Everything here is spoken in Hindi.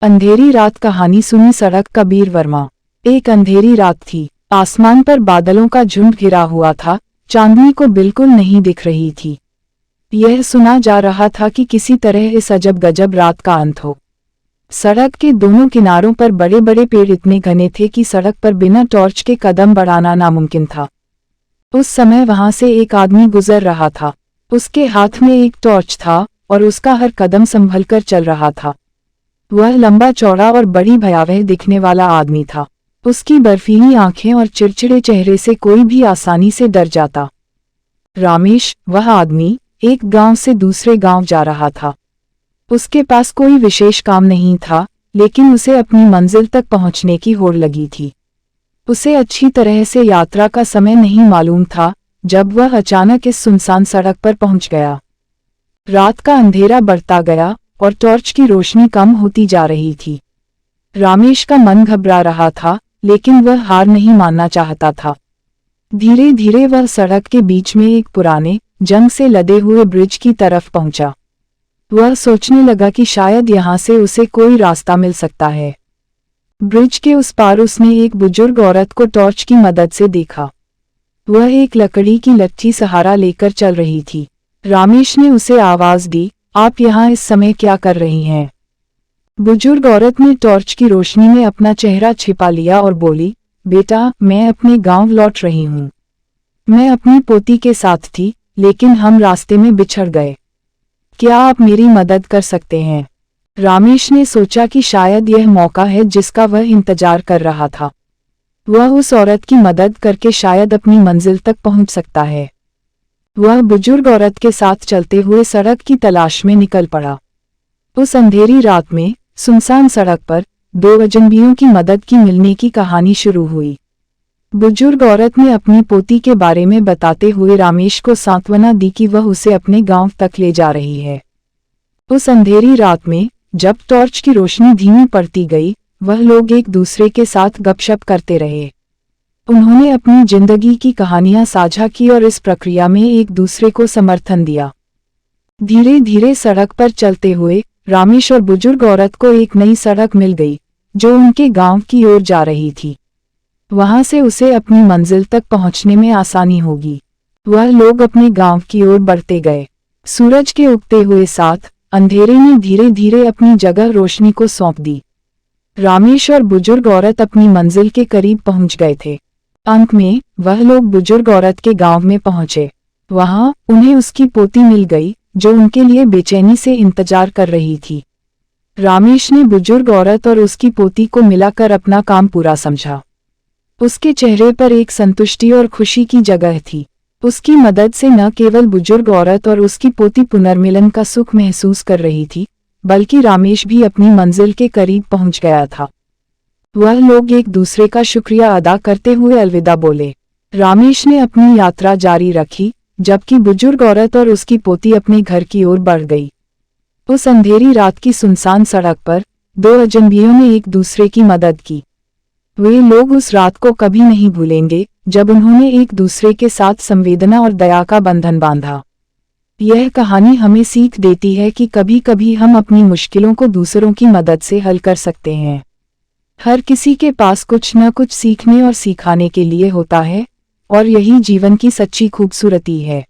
अंधेरी रात कहानी सुनी सड़क कबीर वर्मा। एक अंधेरी रात थी। आसमान पर बादलों का झुंड घिरा हुआ था। चांदनी को बिल्कुल नहीं दिख रही थी। यह सुना जा रहा था कि किसी तरह इस अजब गजब रात का अंत हो। सड़क के दोनों किनारों पर बड़े बड़े पेड़ इतने घने थे कि सड़क पर बिना टॉर्च के कदम बढ़ाना नामुमकिन था। उस समय वहां से एक आदमी गुजर रहा था। उसके हाथ में एक टॉर्च था और उसका हर कदम संभलकर चल रहा था। वह लंबा चौड़ा और बड़ी भयावह दिखने वाला आदमी था। उसकी बर्फीली आंखें और चिड़चिड़े चेहरे से कोई भी आसानी से डर जाता। रामेश, वह आदमी, एक गांव से दूसरे गांव जा रहा था। उसके पास कोई विशेष काम नहीं था, लेकिन उसे अपनी मंजिल तक पहुंचने की होड़ लगी थी। उसे अच्छी तरह से यात्रा का समय नहीं मालूम था जब वह अचानक इस सुनसान सड़क पर पहुंच गया। रात का अंधेरा बढ़ता गया और टॉर्च की रोशनी कम होती जा रही थी। रामेश का मन घबरा रहा था, लेकिन वह हार नहीं मानना चाहता था। धीरे धीरे वह सड़क के बीच में एक पुराने, जंग से लदे हुए ब्रिज की तरफ पहुंचा। वह सोचने लगा कि शायद यहां से उसे कोई रास्ता मिल सकता है। ब्रिज के उस पार उसने एक बुजुर्ग औरत को टॉर्च की मदद से देखा। वह एक लकड़ी की लट्ठी सहारा लेकर चल रही थी। रामेश ने उसे आवाज दी, आप यहाँ इस समय क्या कर रही हैं? बुजुर्ग औरत ने टॉर्च की रोशनी में अपना चेहरा छिपा लिया और बोली, बेटा, मैं अपने गांव लौट रही हूँ। मैं अपनी पोती के साथ थी, लेकिन हम रास्ते में बिछड़ गए। क्या आप मेरी मदद कर सकते हैं? रामेश ने सोचा कि शायद यह मौका है जिसका वह इंतजार कर रहा था। वह उस औरत की मदद करके शायद अपनी मंजिल तक पहुंच सकता है। वह बुजुर्ग औरत के साथ चलते हुए सड़क की तलाश में निकल पड़ा। उस अंधेरी रात में सुनसान सड़क पर दो अजनबियों की मदद की मिलने की कहानी शुरू हुई। बुजुर्ग औरत ने अपनी पोती के बारे में बताते हुए रामेश को सांत्वना दी कि वह उसे अपने गांव तक ले जा रही है। उस अंधेरी रात में जब टॉर्च की रोशनी धीमी पड़ती गई, वह लोग एक दूसरे के साथ गपशप करते रहे। उन्होंने अपनी जिंदगी की कहानियां साझा की और इस प्रक्रिया में एक दूसरे को समर्थन दिया। धीरे धीरे सड़क पर चलते हुए रामेश और बुजुर्ग औरत को एक नई सड़क मिल गई, जो उनके गांव की ओर जा रही थी। वहां से उसे अपनी मंजिल तक पहुंचने में आसानी होगी। वह लोग अपने गांव की ओर बढ़ते गए। सूरज के उगते हुए साथ अंधेरे ने धीरे धीरे अपनी जगह रोशनी को सौंप दी। रामेश और बुजुर्ग औरत अपनी मंजिल के करीब पहुंच गए थे। अंत में वह लोग बुजुर्ग औरत के गांव में पहुंचे। वहां उन्हें उसकी पोती मिल गई, जो उनके लिए बेचैनी से इंतजार कर रही थी। रामेश ने बुजुर्ग औरत और उसकी पोती को मिलाकर अपना काम पूरा समझा। उसके चेहरे पर एक संतुष्टि और खुशी की जगह थी। उसकी मदद से न केवल बुजुर्ग औरत और उसकी पोती पुनर्मिलन का सुख महसूस कर रही थी, बल्कि रामेश भी अपनी मंजिल के करीब पहुंच गया था। वह लोग एक दूसरे का शुक्रिया अदा करते हुए अलविदा बोले। रामेश ने अपनी यात्रा जारी रखी, जबकि बुजुर्ग औरत और उसकी पोती अपने घर की ओर बढ़ गई। उस अंधेरी रात की सुनसान सड़क पर दो अजनबियों ने एक दूसरे की मदद की। वे लोग उस रात को कभी नहीं भूलेंगे जब उन्होंने एक दूसरे के साथ संवेदना और दया का बंधन बांधा। यह कहानी हमें सीख देती है कि कभी कभी हम अपनी मुश्किलों को दूसरों की मदद से हल कर सकते हैं। हर किसी के पास कुछ न कुछ सीखने और सिखाने के लिए होता है, और यही जीवन की सच्ची खूबसूरती है।